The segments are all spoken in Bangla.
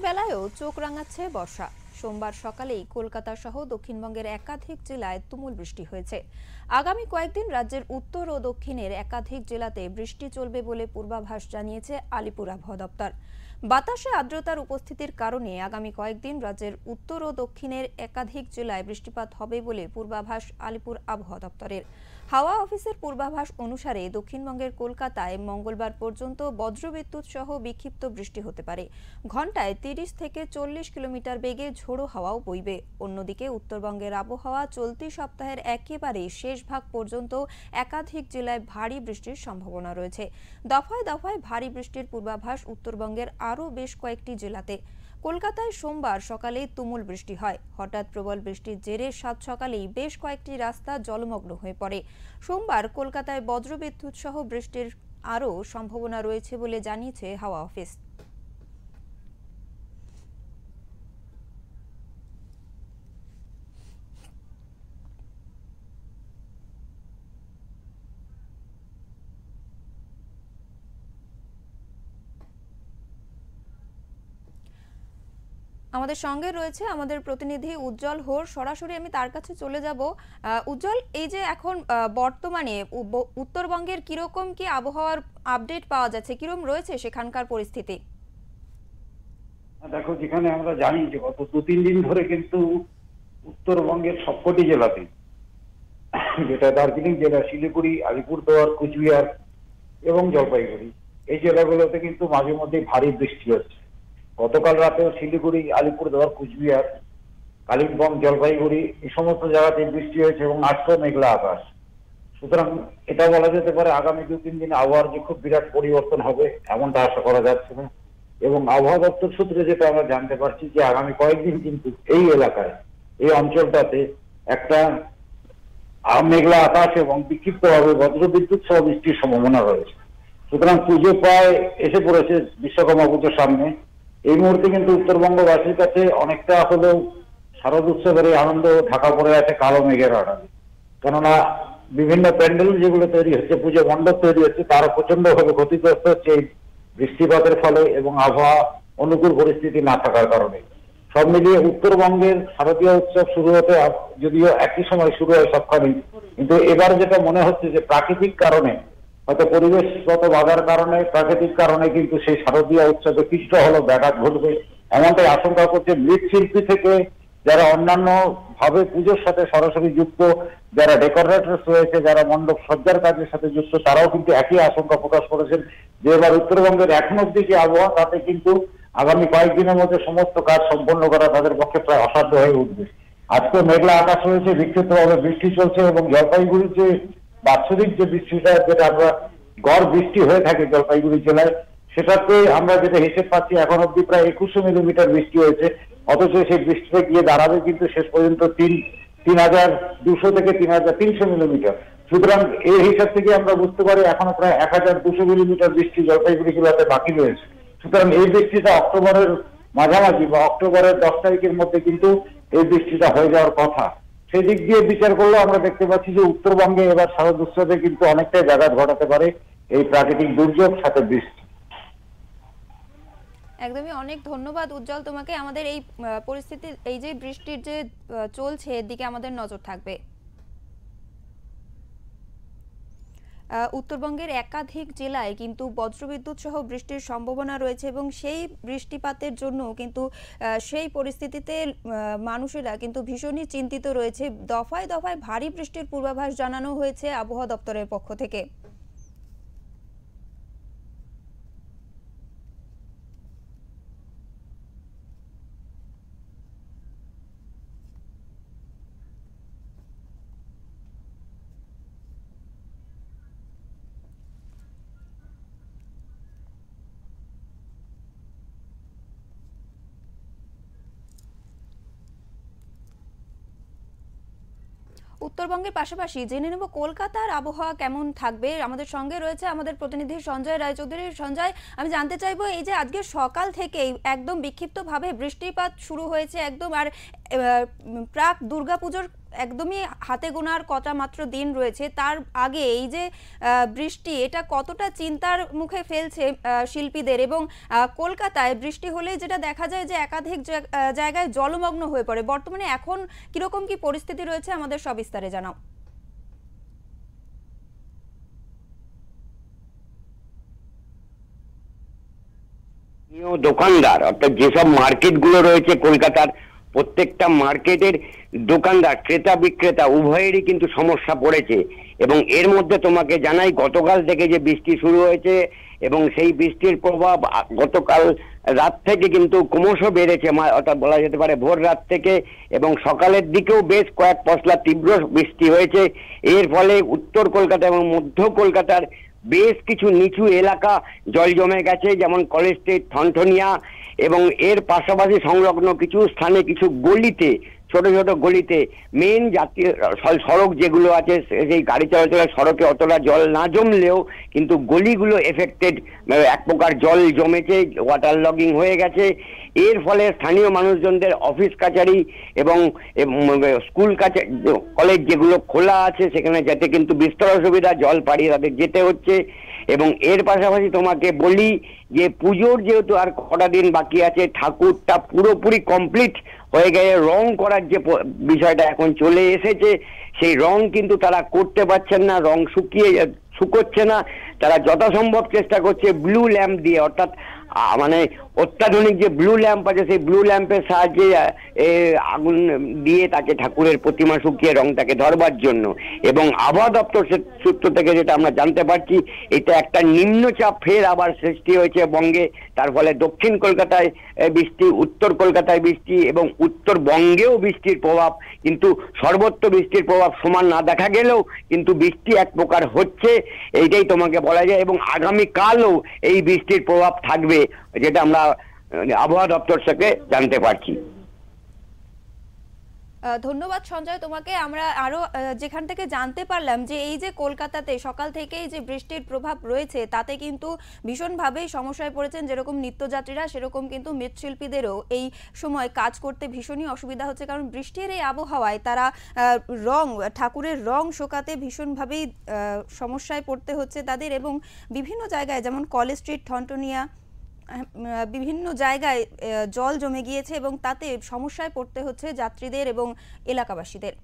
বেলায়ও চোখ রাঙাচ্ছে বর্ষা। সোমবার সকালেই কলকাতা সহ দক্ষিণবঙ্গের একাধিক জেলায় তুমুল বৃষ্টি হয়েছে। আগামী কয়েকদিন রাজ্যের উত্তর ও দক্ষিণের একাধিক জেলাতে বৃষ্টি চলবে বলে পূর্বাভাস জানিয়েছে আলিপুর আবহাওয়া দপ্তর। বাতাসে আর্দ্রতার উপস্থিতির কারণে আগামী কয়েকদিন রাজ্যের উত্তর ও দক্ষিণের একাধিক জেলায় বৃষ্টিপাত হবে বলে পূর্বাভাস আলিপুর আবহাওয়া দপ্তরের। হাওয়া অফিসের পূর্বাভাস অনুসারে দক্ষিণবঙ্গের কলকাতায় মঙ্গলবার পর্যন্ত বজ্রবিদ্যুৎ সহ বিক্ষিপ্ত বৃষ্টি হতে পারে। ঘন্টায় 30 থেকে 40 কিলোমিটার বেগে ঝোড়ো হাওয়াও বইবে। অন্যদিকে উত্তরবঙ্গের আবহাওয়া চলতি সপ্তাহের একেবারে শেষ ভাগ পর্যন্ত একাধিক জেলায় ভারী বৃষ্টির সম্ভাবনা রয়েছে। দফায় দফায় ভারী বৃষ্টির পূর্বাভাস উত্তরবঙ্গের আরও বেশ কয়েকটি জেলাতে। কলকাতায় সোমবার সকালে তুমুল বৃষ্টি হয়। হঠাৎ প্রবল বৃষ্টির জেরে সাত সকালেই বেশ কয়েকটি রাস্তা জলমগ্ন হয়ে পড়ে। সোমবার কলকাতায় বজ্রবিদ্যুৎ সহ বৃষ্টির আরও সম্ভাবনা রয়েছে বলে জানিয়েছে হাওয়া অফিস। আমাদের সঙ্গে রয়েছে আমাদের প্রতিনিধি উজ্জ্বল হোর। সরাসরি আমি তার কাছে চলে যাব। উজ্জ্বল, এই যে এখন বর্তমানে উত্তরবঙ্গের কিরকম কি আবহাওয়ার আপডেট পাওয়া যাচ্ছে, কিরকম রয়েছে সেখানকার পরিস্থিতি? দেখো, যেখানে আমরা জানি যে গত 2-3 দিন ধরে কিন্তু উত্তরবঙ্গের সবকটি জেলাতে, যেটা দার্জিলিং জেলা, শিলিগুড়ি, আলিপুরদুয়ার, কুচবিহার এবং জলপাইগুড়ি, এই জেলাগুলোতে কিন্তু মাঝে মধ্যে ভারী বৃষ্টি হচ্ছে। গতকাল রাতেও শিলিগুড়ি, আলিপুরদুয়ার, কুচবিহার, কালিম্পং, জলপাইগুড়ি এই সমস্ত জায়গাতে বৃষ্টি হয়েছে এবং আজকেও মেঘলা আকাশ। সুতরাং এটা বলা যেতে পারে আগামী 2-3 দিন আবহাওয়ার যে খুব বিরাট পরিবর্তন হবে এমনটা আশা করা যাচ্ছে না। এবং আবহাওয়া দপ্তর সূত্রে যেটা আমরা জানতে পারছি যে আগামী কয়েকদিন কিন্তু এই এলাকায়, এই অঞ্চলটাতে একটা মেঘলা আকাশ এবং বিক্ষিপ্তভাবে বজ্রবিদ্যুৎ সহ বৃষ্টির সম্ভাবনা রয়েছে। সুতরাং পুজো প্রায় এসে পড়েছে, বিশ্বকর্মা পুজোর সামনে। এই মুহূর্তে কিন্তু উত্তরবঙ্গবাসীর কাছে অনেকটা হলেও শারদ উৎসবের এই আনন্দ ঢাকা পড়ে আছে কালো মেঘের আড়ালে। কেননা বিভিন্ন প্যান্ডেল যেগুলো তৈরি হচ্ছে, পুজো মণ্ডপ তৈরি হচ্ছে, তারা প্রচন্ডভাবে ক্ষতিগ্রস্ত হচ্ছে এই বৃষ্টিপাতের ফলে এবং আবহাওয়া অনুকূল পরিস্থিতি না থাকার কারণে। সব মিলিয়ে উত্তরবঙ্গের শারদীয় উৎসব শুরু হতে যদিও একই সময় শুরু হয় সবখানেই, কিন্তু এবার যেটা মনে হচ্ছে যে প্রাকৃতিক কারণে, হয়তো পরিবেশগত বাধার কারণে, প্রাকৃতিক কারণে কিন্তু সেই শারদীয় উৎসবে কিছুটা হলো ব্যাঘাত ঘটবে এমনটাই আশঙ্কা করছে মৃৎশিল্পী থেকে যারা অন্যান্য ভাবে পুজোর সাথে সরাসরি যুক্ত, যারা ডেকোরেটরস রয়েছে, যারা মণ্ডপ সজ্জার কাজের সাথে যুক্ত, তারাও কিন্তু একই আশঙ্কা প্রকাশ করেছেন যে এবার উত্তরবঙ্গের এখন অব্দি যে আবহাওয়া, তাতে কিন্তু আগামী কয়েকদিনের মধ্যে সমস্ত কাজ সম্পন্ন করা তাদের পক্ষে প্রায় অসাধ্য হয়ে উঠবে। আজকে মেঘলা আকাশ রয়েছে, বিক্ষিপ্তভাবে বৃষ্টি চলছে এবং জলপাইগুড়ির যে বাৎসরিক যে বৃষ্টিটা, যেটা আমরা গড় বৃষ্টি হয়ে থাকে জলপাইগুড়ি জেলায়, সেটাতে আমরা যেটা হিসেব পাচ্ছি এখন অব্দি প্রায় 2100 মিলিমিটার বৃষ্টি হয়েছে। অথচ সেই বৃষ্টিতে গিয়ে দাঁড়াবে কিন্তু শেষ পর্যন্ত 3200 থেকে 3300 মিলিমিটার। সুতরাং এই হিসাব থেকে আমরা বুঝতে পারি এখনো প্রায় 1200 মিলিমিটার বৃষ্টি জলপাইগুড়ি জেলাতে বাকি রয়েছে। সুতরাং এই বৃষ্টিটা অক্টোবরের মাঝামাঝি বা অক্টোবরের 10 তারিখের মধ্যে কিন্তু এই বৃষ্টিটা হয়ে যাওয়ার কথা। সেই দিক দিয়ে বিচার করলে আমরা দেখতে পাচ্ছি যে উত্তরবঙ্গে এবার শারদ উৎসবে কিন্তু অনেকটাই ব্যাঘাত ঘটাতে পারে এই প্রাকৃতিক দুর্যোগ সাথে বৃষ্টি। একদমই, অনেক ধন্যবাদ উজ্জ্বল তোমাকে। আমাদের এই পরিস্থিতি, এই যে বৃষ্টির যে চলছে, এর দিকে আমাদের নজর থাকবে। উত্তরবঙ্গের একাধিক জেলায় কিন্তু বজ্রবিদ্যুৎ সহ বৃষ্টির সম্ভাবনা রয়েছে এবং সেই বৃষ্টিপাতের জন্য কিন্তু সেই পরিস্থিতিতে মানুষেরা কিন্তু ভীষণই চিন্তিত রয়েছে। দফায় দফায় ভারী বৃষ্টির পূর্বাভাস জানানো হয়েছে আবহাওয়া দপ্তরের পক্ষ থেকে। উত্তরবঙ্গের পাশাপাশি জেনে নেব কলকাতার আবহাওয়া কেমন থাকবে। আমাদের সঙ্গে রয়েছে আমাদের প্রতিনিধি সঞ্জয় রায়চৌধুরী। সঞ্জয়, আমি জানতে চাইবো, এই যে আজকে সকাল থেকেই একদম বিক্ষিপ্তভাবে বৃষ্টিপাত শুরু হয়েছে একদম, আর প্রাক দুর্গাপুজোর একদমই হাতে গোনার কটা মাত্র দিন রয়েছে, তার আগে এই যে বৃষ্টি, এটা কতটা চিন্তার মুখে ফেলছে শিল্পীদের? এবং কলকাতায় বৃষ্টি হলে যেটা দেখা যায় যে একাধিক জায়গায় জলমগ্ন হয়ে পড়ে, বর্তমানে এখন কিরকম কি পরিস্থিতি রয়েছে আমাদের সবিস্তারে জানাও। দোকানদার অর্থাৎ যেসব মার্কেটগুলো রয়েছে কলকাতার, প্রত্যেকটা মার্কেটের দোকানদার, ক্রেতা বিক্রেতা উভয়েরই কিন্তু সমস্যা পড়েছে। এবং এর মধ্যে তোমাকে জানাই, গতকাল থেকে যে বৃষ্টি শুরু হয়েছে এবং সেই বৃষ্টির প্রভাব গতকাল রাত থেকে কিন্তু ক্রমশ বেড়েছে, অর্থাৎ বলা যেতে পারে ভোর রাত থেকে, এবং সকালের দিকেও বেশ কয়েক পশলা তীব্র বৃষ্টি হয়েছে। এর ফলে উত্তর কলকাতা এবং মধ্য কলকাতার বেশ কিছু নিচু এলাকা জল জমে গেছে, যেমন কলেজ স্ট্রিট, ঠনঠনিয়া, এবং এর পাশাপাশি সংলগ্ন কিছু স্থানে কিছু গলিতে, ছোট ছোট গলিতে, মেন জাতীয় সড়ক যেগুলো আছে সেই গাড়ি চলাচলের সড়কে অতটা জল না জমলেও কিন্তু গলিগুলো এফেক্টেড, এক প্রকার জল জমেছে, ওয়াটার লগিং হয়ে গেছে। এর ফলে স্থানীয় মানুষজনদের অফিস কাছারি এবং স্কুল কাছারি, কলেজ যেগুলো খোলা আছে সেখানে যেতে কিন্তু বিস্তর অসুবিধা, জল পাড়িয়ে তাদের যেতে হচ্ছে। এবং এর পাশাপাশি তোমাকে বলি যে পুজোর যেহেতু আর কটা দিন বাকি আছে, ঠাকুরটা পুরোপুরি কমপ্লিট হয়ে গেছে, রং করার যে বিষয়টা এখন চলে এসেছে, সেই রং কিন্তু তারা করতে পারছেন না, রং শুকোচ্ছে না। তারা যথাসম্ভব চেষ্টা করছে ব্লু ল্যাম্প দিয়ে, অর্থাৎ মানে অত্যাধুনিক যে ব্লু ল্যাম্প আছে সেই ব্লু ল্যাম্পের সাহায্যে আগুন দিয়ে তাকে ঠাকুরের প্রতিমা শুকিয়ে রংটাকে ধরবার জন্য। এবং আবহাওয়া দপ্তর সূত্র থেকে যেটা আমরা জানতে পারছি, এটা একটা নিম্নচাপ ফের আবার সৃষ্টি হয়েছে বঙ্গে। তার ফলে দক্ষিণ কলকাতায় বৃষ্টি, উত্তর কলকাতায় বৃষ্টি এবং উত্তরবঙ্গেও বৃষ্টির প্রভাব, কিন্তু সর্বত্র বৃষ্টির প্রভাব সমান না দেখা গেলেও কিন্তু বৃষ্টি এক প্রকার হচ্ছে, এইটাই তোমাকে বলা যায়। এবং আগামীকালও এই বৃষ্টির প্রভাব থাকবে, যেটা আমরা আবহাওয়া দপ্তর থেকে জানতে পারছি। ধন্যবাদ সঞ্জয় তোমাকে। আমরা আরো যেখান থেকে জানতে পারলাম যে এই যে কলকাতাতে সকাল থেকেই যে বৃষ্টির প্রভাব রয়েছে, তাতে কিন্তু ভীষণভাবেই সমস্যায় পড়েছেন যেরকম নিত্যযাত্রীরা, সেরকম কিন্তু মৃৎশিল্পীদেরও এই সময় কাজ করতে ভীষণই অসুবিধা হচ্ছে, কারণ বৃষ্টির এই আবহাওয়ায় তারা ঠাকুরের রং শোকাতে ভীষণভাবেই সমস্যায় পড়তে হচ্ছে তাদের। এবং বিভিন্ন জায়গায় যেমন কলেজ স্ট্রিট, ঠনঠনিয়া, বিভিন্ন জায়গায় জল জমে গিয়েছে এবং তাতে সমস্যায় পড়তে হচ্ছে যাত্রীদের এবং এলাকাবাসীদের।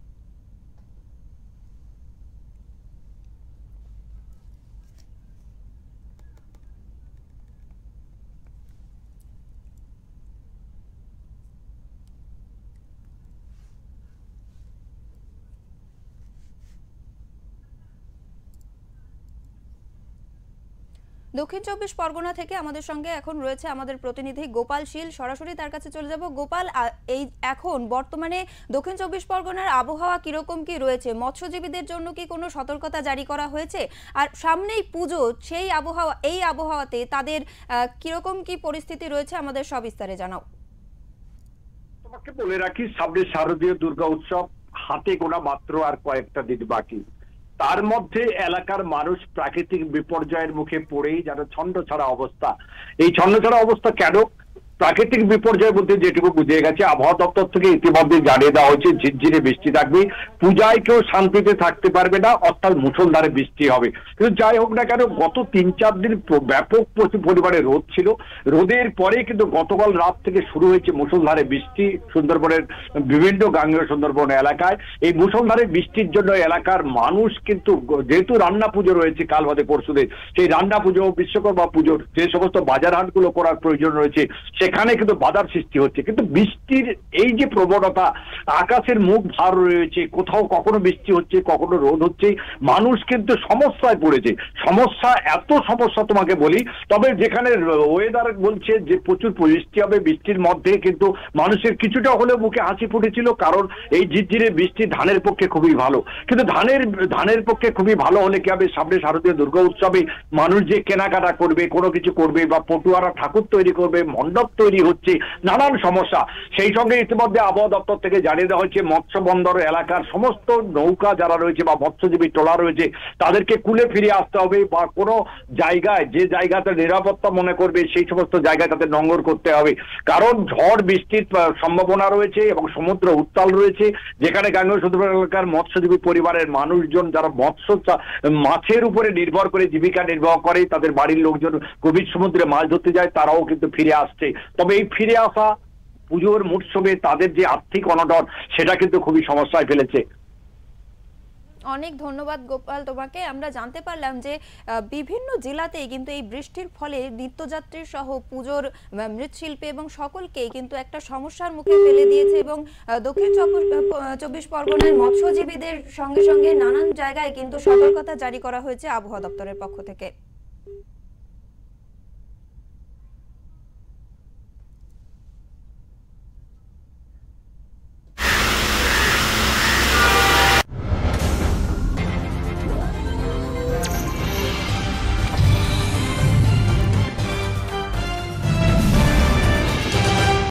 দক্ষিণ চব্বিশ পরগনা থেকে আমাদের সঙ্গে এখন রয়েছে আমাদের প্রতিনিধি গোপাল শীল, সরাসরি তার কাছে চলে যাব। গোপাল, এই এখন বর্তমানে দক্ষিণ চব্বিশ পরগনার আবহাওয়া কিরকম কি রয়েছে? মৎস্যজীবীদের জন্য কি কোনো সতর্কতা জারি করা হয়েছে? আর সামনেই পুজো, সেই এই আবহাওয়াতে তাদের কিরকম কি পরিস্থিতি রয়েছে আমাদের সবিস্তারে জানাও। তোমাকে বলে রাখি, সামনে শারদীয় দুর্গা উৎসব হাতে গোনা মাত্র আর কয়েকটা দিন বাকি। তার মধ্যে এলাকার মানুষ প্রাকৃতিক বিপর্যয়ের মুখে পড়েই যেন ছন্নছাড়া অবস্থা। এই ছন্নছাড়া অবস্থা কেন? প্রাকৃতিক বিপর্যয় বলতে যেটুকু বুঝে গেছে, আবহাওয়া দপ্তর থেকে ইতিমধ্যে জানিয়ে দেওয়া হয়েছে ঝিরঝিরে বৃষ্টি থাকবে, পূজায় কেউ শান্তিতে থাকতে পারবে না, অর্থাৎ মুষলধারে বৃষ্টি হবে। কিন্তু যাই হোক না কেন, গত 3-4 দিন ব্যাপক পরিমাণে রোদ ছিল, রোদের পরে কিন্তু গতকাল রাত থেকে শুরু হয়েছে মুষলধারে বৃষ্টি সুন্দরবনের বিভিন্ন গাঙ্গেয় সুন্দরবন এলাকায়। এই মুষলধারে বৃষ্টির জন্য এলাকার মানুষ কিন্তু, যেহেতু রান্না পুজো রয়েছে কাল বাদে পরশুদিন, সেই রান্না পুজো, বিশ্বকর্মা পুজোর যে সমস্ত বাজার হাটগুলো করার প্রয়োজন রয়েছে সেখানে কিন্তু বাধার সৃষ্টি হচ্ছে। কিন্তু বৃষ্টির এই যে প্রবণতা, আকাশের মুখ ভার রয়েছে, কোথাও কখনো বৃষ্টি হচ্ছে, কখনো রোদ হচ্ছে, মানুষ কিন্তু সমস্যায় পড়েছে। এত সমস্যা তোমাকে বলি, তবে যেখানে ওয়েদার বলছে যে প্রচুর বৃষ্টি হবে, বৃষ্টির মধ্যে কিন্তু মানুষের কিছুটা হলেও মুখে হাসি ফুটেছিল, কারণ এই ঝিরঝিরে বৃষ্টি ধানের পক্ষে খুবই ভালো। কিন্তু ধানের পক্ষে খুবই ভালো হলে কি হবে, সামনে শারদীয় দুর্গা উৎসবে মানুষ যে কেনাকাটা করবে, কোনো কিছু করবে বা পটুয়ারা ঠাকুর তৈরি করবে, মণ্ডপ তৈরি হচ্ছে, নানান সমস্যা। সেই সঙ্গে ইতিমধ্যে আবহাওয়া দপ্তর থেকে জানিয়ে দেওয়া হয়েছে মৎস্য বন্দর এলাকার সমস্ত নৌকা যারা রয়েছে বা মৎস্যজীবী ট্রলার রয়েছে তাদেরকে কুলে ফিরে আসতে হবে, বা কোনো জায়গায় যে জায়গাতে নিরাপত্তা মনে করবে সেই সমস্ত জায়গায় তাদের নোঙর করতে হবে। কারণ ঝড় বৃষ্টির সম্ভাবনা রয়েছে এবং সমুদ্র উত্তাল রয়েছে, যেখানে গাঙ্গেয় সমুদ্র এলাকার মৎস্যজীবী পরিবারের মানুষজন যারা মাছের উপরে নির্ভর করে জীবিকা নির্বাহ করে, তাদের বাড়ির লোকজন গভীর সমুদ্রে মাছ ধরতে যায়, তারাও কিন্তু ফিরে আসছে। তবে এই ফিরে আসা পুজোর মরশুমে তাদের যে আর্থিক অনটন সেটা কিন্তু খুবই সমস্যায় ফেলেছে। অনেক ধন্যবাদ গোপাল তোমাকে। আমরা জানতে পারলাম যে বিভিন্ন জেলাতেই কিন্তু এই বৃষ্টির ফলে নিত্যযাত্রী সহ পুজোর মৃৎশিল্পী এবং সকলকেই কিন্তু একটা সমস্যার মুখে ফেলে দিয়েছে, এবং দক্ষিণ চব্বিশ পরগনার মৎস্যজীবীদের সঙ্গে সঙ্গে নানান জায়গায় কিন্তু সতর্কতা জারি করা হয়েছে আবহাওয়া দপ্তরের পক্ষ থেকে।